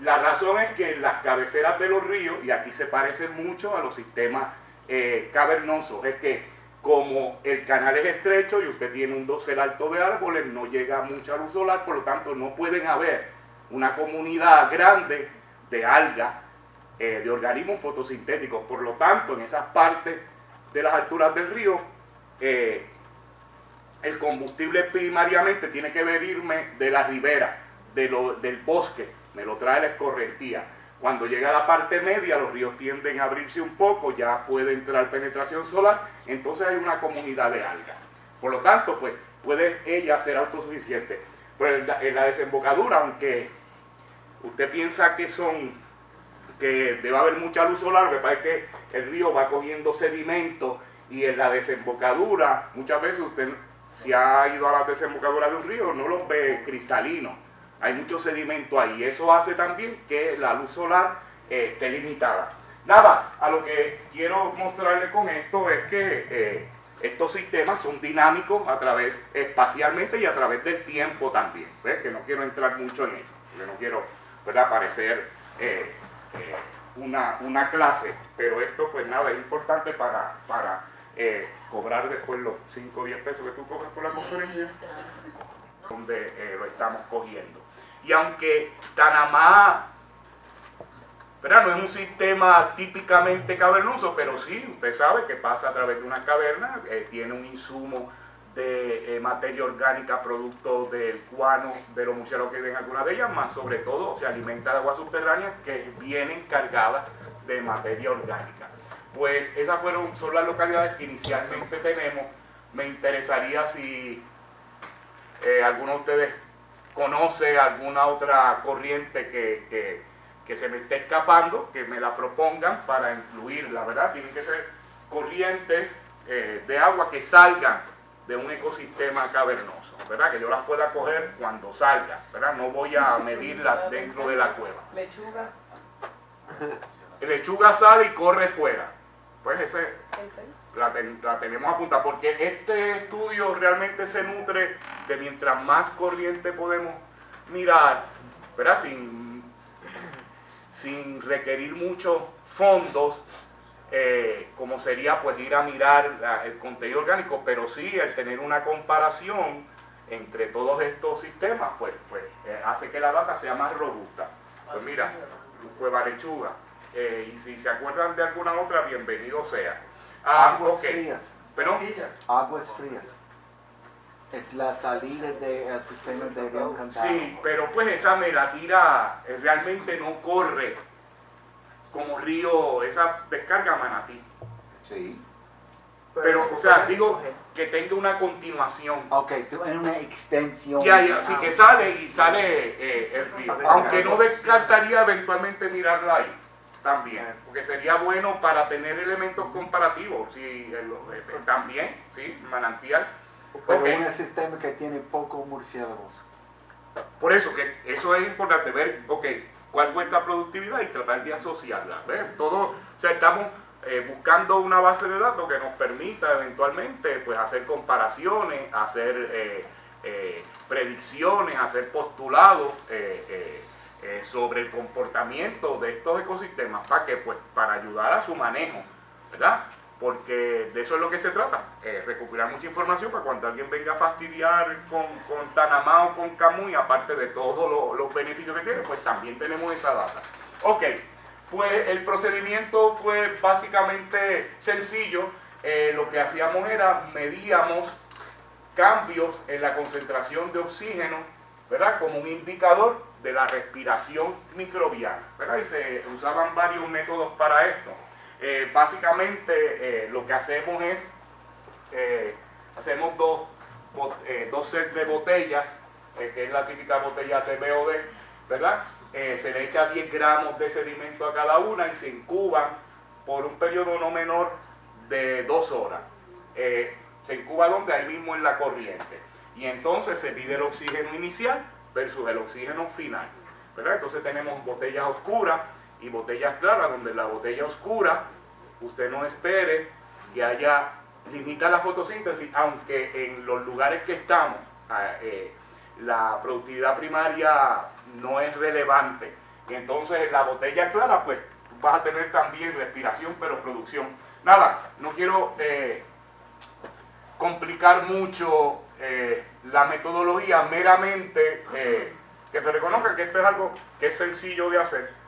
La razón es que en las cabeceras de los ríos, y aquí se parece mucho a los sistemas cavernosos, es que como el canal es estrecho y usted tiene un dosel alto de árboles, no llega mucha luz solar, por lo tanto no pueden haber una comunidad grande de algas, de organismos fotosintéticos. Por lo tanto, en esas partes de las alturas del río, el combustible primariamente tiene que venirme de la ribera, del bosque, me lo trae la escorrentía. Cuando llega a la parte media, los ríos tienden a abrirse un poco, ya puede entrar penetración solar, entonces hay una comunidad de algas. Por lo tanto, pues puede ella ser autosuficiente. Pero en la desembocadura, aunque usted piensa que debe haber mucha luz solar, lo que pasa es que el río va cogiendo sedimento, y en la desembocadura, muchas veces usted, si ha ido a la desembocadura de un río, no los ve cristalinos. Hay mucho sedimento ahí, y eso hace también que la luz solar esté limitada. Nada, a lo que quiero mostrarle con esto es que estos sistemas son dinámicos espacialmente y a través del tiempo también. ¿Ves? Que no quiero entrar mucho en eso, porque no quiero, ¿verdad?, parecer una clase, pero esto pues nada, es importante para cobrar después los 5 o 10 pesos que tú cobras por la conferencia, donde lo estamos cogiendo. Y aunque Tanamá, ¿verdad?, no es un sistema típicamente cavernoso, pero sí, usted sabe que pasa a través de una caverna, tiene un insumo de materia orgánica producto del guano de los murciélagos que viven en alguna de ellas, más sobre todo se alimenta de agua subterránea que vienen cargadas de materia orgánica. Pues esas son las localidades que inicialmente tenemos. Me interesaría si alguno de ustedes conoce alguna otra corriente que se me esté escapando, que me la propongan para incluirla, ¿verdad? Tienen que ser corrientes de agua que salgan de un ecosistema cavernoso, ¿verdad? Que yo las pueda coger cuando salgan, ¿verdad? No voy a medirlas dentro de la cueva. Lechuga. Lechuga sale y corre fuera. Pues la tenemos apuntada, porque este estudio realmente se nutre de mientras más corriente podemos mirar, ¿verdad? Sin requerir muchos fondos, como sería pues ir a mirar el contenido orgánico, pero sí el tener una comparación entre todos estos sistemas, pues hace que la data sea más robusta. Pues mira, Cueva Lechuga, y si se acuerdan de alguna otra, bienvenido sea. Aguas frías. ¿Pero? Aguas frías. Es la salida del sistema de Río Encantado. Sí, pero pues esa me la tira, realmente no corre como río, esa descarga Manatí. Sí. Pero, o sea, digo que tenga una continuación. Ok, en una extensión. Ya, sí, que sale y sale el río. Aunque no descartaría eventualmente mirarla ahí también, porque sería bueno para tener elementos comparativos. Sí, también, sí, manantial. Pero Okay. un sistema que tiene pocos murciélagos. Por eso, que eso es importante, ver, ok, cuál fue esta productividad y tratar de asociarla. ¿Ver? Todo, o sea, estamos buscando una base de datos que nos permita eventualmente pues, hacer comparaciones, hacer predicciones, hacer postulados sobre el comportamiento de estos ecosistemas para que, pues, para ayudar a su manejo, ¿verdad? Porque de eso es lo que se trata, recuperar mucha información para cuando alguien venga a fastidiar con Tanamá o con Camuy, aparte de todos los beneficios que tiene, pues también tenemos esa data. Ok, pues el procedimiento fue básicamente sencillo. Lo que hacíamos era medíamos cambios en la concentración de oxígeno, ¿verdad? Como un indicador de la respiración microbiana, ¿verdad? Y se usaban varios métodos para esto. Básicamente lo que hacemos es, hacemos dos sets de botellas, que es la típica botella TBOD, ¿verdad? Se le echa 10 gramos de sedimento a cada una y se incuban por un periodo no menor de 2 horas. Se incuba donde ahí mismo en la corriente. Y entonces se pide el oxígeno inicial versus el oxígeno final, ¿verdad? Entonces tenemos botellas oscuras y botellas claras, donde la botella oscura usted no espere que haya, limita la fotosíntesis, aunque en los lugares que estamos la productividad primaria no es relevante. Y entonces en la botella clara pues vas a tener también respiración pero producción. Nada, no quiero complicar mucho la metodología, meramente que se reconozca que esto es algo que es sencillo de hacer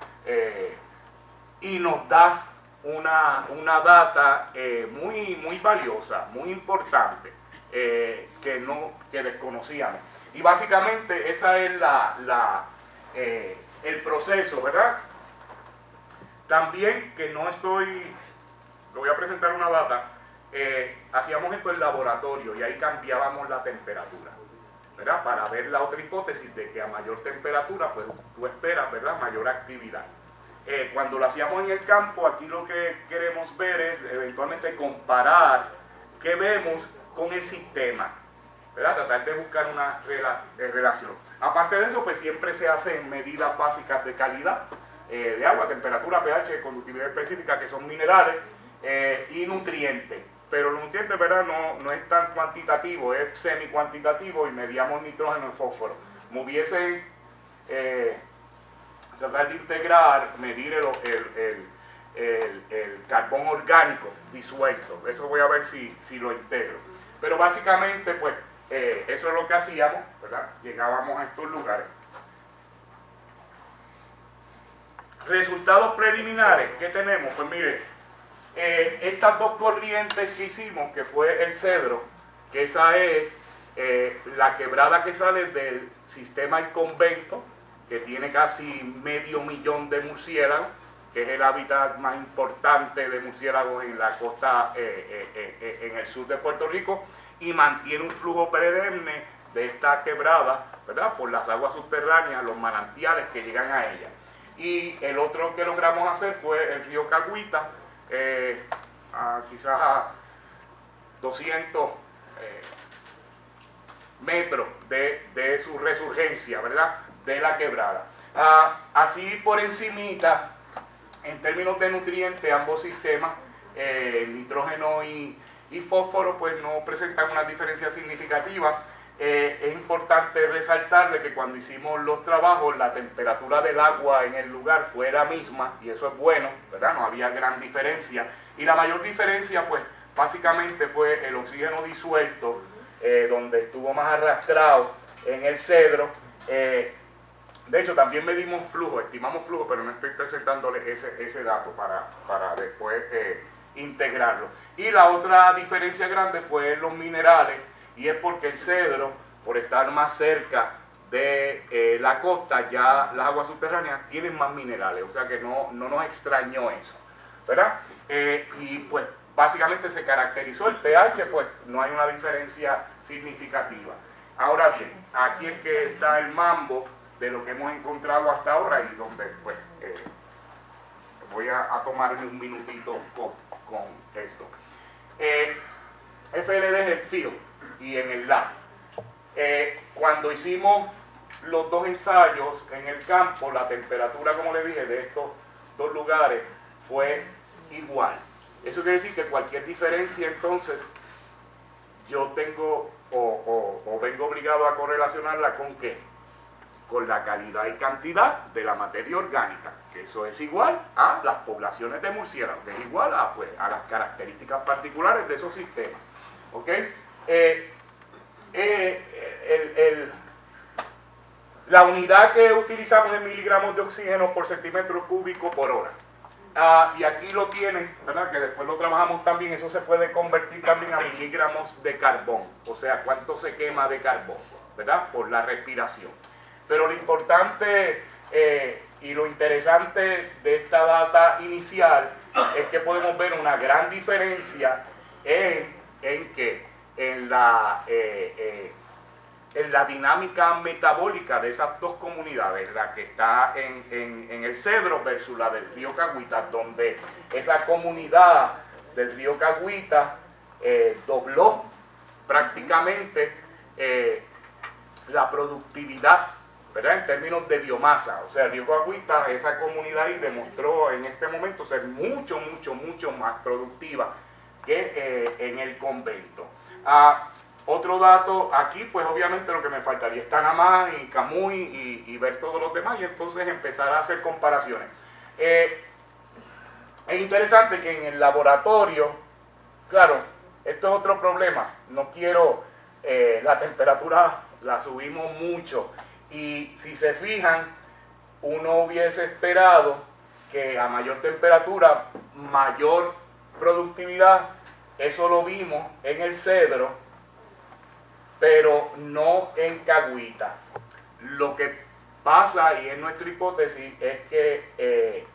y nos da una data muy valiosa, muy importante, que desconocíamos. Y básicamente esa es el proceso, ¿verdad? También que no estoy, le voy a presentar una data, hacíamos esto en laboratorio y ahí cambiábamos la temperatura, ¿verdad? Para ver la otra hipótesis de que a mayor temperatura, pues tú esperas, ¿verdad? Mayor actividad. Cuando lo hacíamos en el campo, aquí lo que queremos ver es eventualmente comparar qué vemos con el sistema, ¿verdad? Tratar de buscar una relación. Aparte de eso, pues siempre se hacen medidas básicas de calidad de agua, temperatura, pH, conductividad específica, que son minerales, y nutrientes. Pero los nutrientes, ¿verdad? No es tan cuantitativo, es semi-cuantitativo y medíamos nitrógeno y fósforo. Me hubiesen tratar de integrar, medir el carbón orgánico disuelto. Eso voy a ver si lo integro. Pero básicamente, pues, eso es lo que hacíamos, ¿verdad? Llegábamos a estos lugares. Resultados preliminares, ¿qué tenemos? Pues mire, estas dos corrientes que hicimos, que fue el Cedro, que esa es la quebrada que sale del sistema El Convento, que tiene casi 500,000 de murciélagos, que es el hábitat más importante de murciélagos en la costa, en el sur de Puerto Rico, y mantiene un flujo perenne de esta quebrada, ¿verdad? Por las aguas subterráneas, los manantiales que llegan a ella. Y el otro que logramos hacer fue el río Cagüita, quizás a 200 metros de su resurgencia, ¿verdad? De la quebrada. Así por encimita, en términos de nutrientes, ambos sistemas, nitrógeno y fósforo, pues no presentan una diferencia significativa. es importante resaltar de que cuando hicimos los trabajos la temperatura del agua en el lugar fue la misma, y eso es bueno, ¿verdad? No había gran diferencia, y la mayor diferencia pues básicamente fue el oxígeno disuelto, donde estuvo más arrastrado en el cedro. De hecho, también medimos flujo, estimamos flujo, pero no estoy presentándole ese dato para después integrarlo. Y la otra diferencia grande fue en los minerales, y es porque el cedro, por estar más cerca de la costa, ya las aguas subterráneas tienen más minerales, o sea que no nos extrañó eso, ¿verdad? Y pues básicamente se caracterizó el pH, pues no hay una diferencia significativa. Ahora bien, aquí es que está el mambo de lo que hemos encontrado hasta ahora, y donde pues voy a tomarme un minutito con esto. FLD es el field y en el lab. Cuando hicimos los dos ensayos en el campo, la temperatura, como le dije, de estos dos lugares fue igual. Eso quiere decir que cualquier diferencia, entonces, yo tengo o vengo obligado a correlacionarla con ¿qué? Con la calidad y cantidad de la materia orgánica, que eso es igual a las poblaciones de murciélagos, que es igual a, pues, a las características particulares de esos sistemas. ¿Ok? La unidad que utilizamos es miligramos de oxígeno por centímetro cúbico por hora. Y aquí lo tienen, ¿verdad? Que después lo trabajamos también. Eso se puede convertir también a miligramos de carbón, o sea, cuánto se quema de carbón, ¿verdad? Por la respiración. Pero lo importante y lo interesante de esta data inicial es que podemos ver una gran diferencia en la dinámica metabólica de esas dos comunidades, la que está en el Cedro versus la del río Cahuita, donde esa comunidad del río Cahuita dobló prácticamente la productividad, ¿verdad? En términos de biomasa. O sea, el río Cahuita, esa comunidad ahí demostró en este momento ser mucho más productiva que en el convento. Otro dato aquí, pues obviamente lo que me faltaría es Tanamá y Camuy y ver todos los demás, y entonces empezar a hacer comparaciones. Es interesante que en el laboratorio, claro, esto es otro problema, no quiero, la temperatura la subimos mucho, y si se fijan, uno hubiese esperado que a mayor temperatura, mayor productividad. Eso lo vimos en el Cedro, pero no en Cahuita. Lo que pasa, y es nuestra hipótesis, es que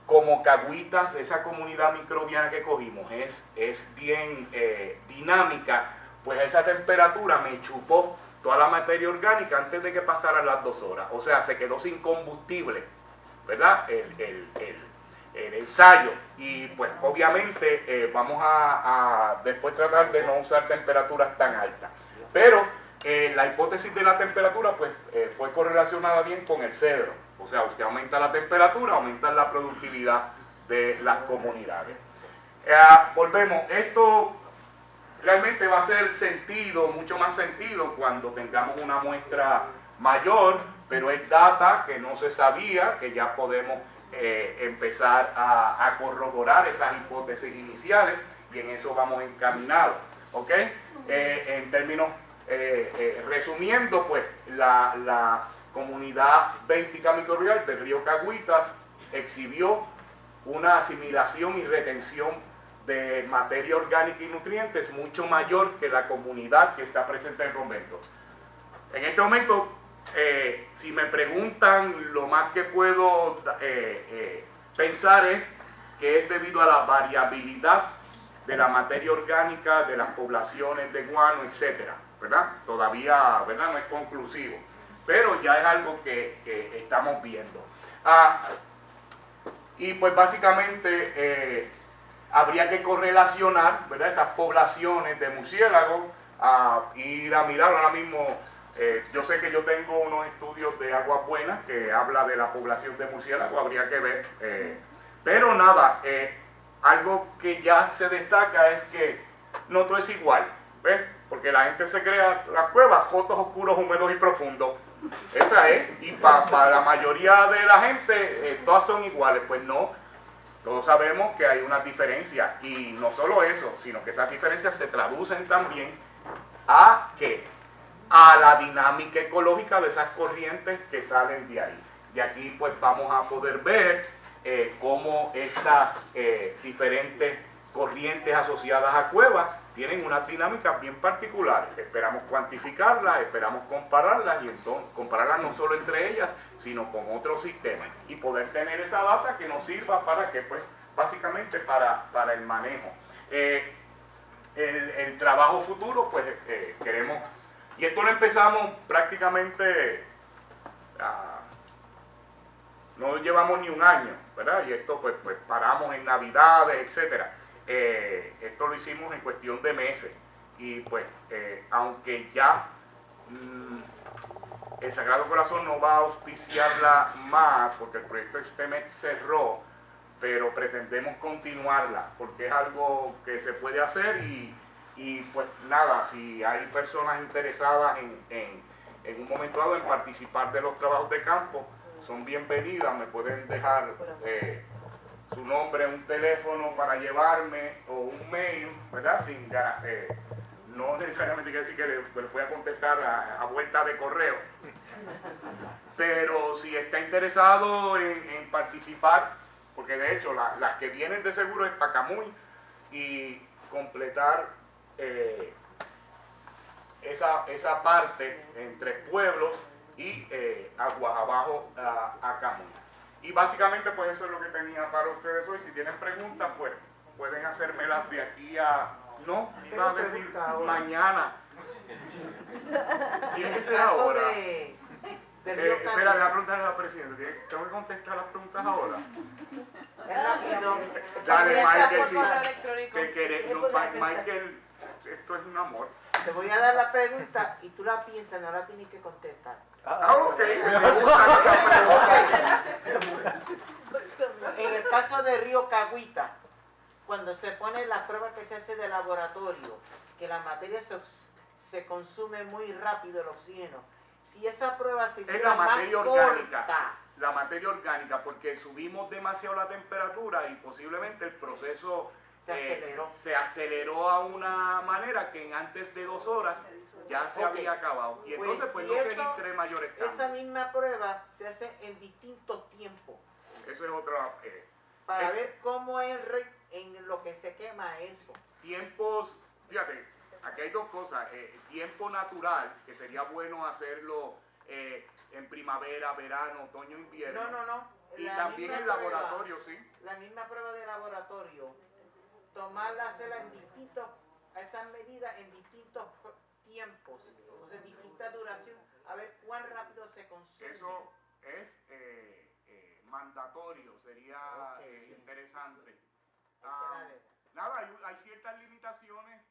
como Cahuitas, esa comunidad microbiana que cogimos, es bien dinámica, pues esa temperatura me chupó toda la materia orgánica antes de que pasaran las 2 horas. O sea, se quedó sin combustible, ¿verdad? El ensayo, y pues obviamente vamos a después tratar de no usar temperaturas tan altas, pero la hipótesis de la temperatura pues fue correlacionada bien con el Cedro. O sea, usted aumenta la temperatura, aumenta la productividad de las comunidades. Volvemos, esto realmente va a hacer sentido, mucho más sentido cuando tengamos una muestra mayor, pero es data que no se sabía, que ya podemos empezar a corroborar esas hipótesis iniciales, y en eso vamos encaminados. ¿Ok? En términos, resumiendo, pues la comunidad béntica microbial del río Cahuitas exhibió una asimilación y retención de materia orgánica y nutrientes mucho mayor que la comunidad que está presente en el convento. En este momento, si me preguntan, lo más que puedo pensar es que es debido a la variabilidad de la materia orgánica de las poblaciones de guano, etcétera, ¿verdad? Todavía, ¿verdad?, no es conclusivo, pero ya es algo que estamos viendo. Y pues básicamente habría que correlacionar, ¿verdad?, esas poblaciones de murciélagos, ir a mirar ahora mismo. Yo sé que yo tengo unos estudios de Aguas Buenas que habla de la población de murciélagos, habría que ver, pero nada, algo que ya se destaca es que no todo es igual, ¿ves? porque la gente se crea las cuevas, fotos oscuros, húmedos y profundos. Esa es, y para la mayoría de la gente todas son iguales. Pues no, todos sabemos que hay unas diferencias, y no solo eso, sino que esas diferencias se traducen también a ¿qué? A la dinámica ecológica de esas corrientes que salen de ahí. De aquí pues vamos a poder ver cómo estas diferentes corrientes asociadas a cuevas tienen unas dinámicas bien particulares. Esperamos cuantificarlas, esperamos compararlas, y entonces compararlas no solo entre ellas, sino con otros sistemas, y poder tener esa data que nos sirva para que, pues, básicamente para el manejo. El trabajo futuro, pues queremos, y esto lo empezamos prácticamente, no llevamos ni un año, ¿verdad? Y esto pues paramos en Navidades, etcétera. Esto lo hicimos en cuestión de meses, y pues aunque ya el Sagrado Corazón no va a auspiciarla más porque el proyecto STEMED cerró, pero pretendemos continuarla porque es algo que se puede hacer, y pues nada, si hay personas interesadas en un momento dado en participar de los trabajos de campo, son bienvenidas. Me pueden dejar su nombre, un teléfono para llevarme, o un mail, ¿verdad? No necesariamente quiere decir que le voy a contestar a vuelta de correo, pero si está interesado en participar, porque de hecho las que vienen de seguro es para Camuy, y completar esa parte en Tres Pueblos y aguas abajo a Camuy. Y básicamente pues eso es lo que tenía para ustedes hoy. Si tienen preguntas, pues pueden hacérmelas de aquí a... No, iba a decir mañana. Tiene que ser ahora. Espera, voy a preguntarle al presidente. ¿Tengo que contestar las preguntas ahora? Es rápido. Dale, Michael, por correo electrónico. Michael, esto es un amor. Te voy a dar la pregunta y tú la piensas, no la tienes que contestar. Ok, me gusta esa pregunta. En el caso de Río Caguita, cuando se pone la prueba que se hace de laboratorio, que la materia se consume muy rápido, el oxígeno, si esa prueba se Es hiciera la más materia orgánica. corta, La materia orgánica, porque subimos demasiado la temperatura y posiblemente el proceso se aceleró a una manera que antes de 2 horas ya se había acabado. Y Pues entonces pues si no eso- registré mayores esa cambios. misma prueba se hace en distintos tiempos, Eso es otra... para ver cómo es en lo que se quema eso. tiempos, fíjate, aquí hay dos cosas. Tiempo natural, que sería bueno hacerlo en primavera, verano, otoño, invierno. No. Y La también misma en prueba, laboratorio, sí. La misma prueba de laboratorio, tomarla, hacerla en esas medidas en distintos tiempos, o sea, distinta duración, a ver cuán rápido se consume. Eso es mandatorio, sería Ok. interesante. Hay que darle. Nada, hay ciertas limitaciones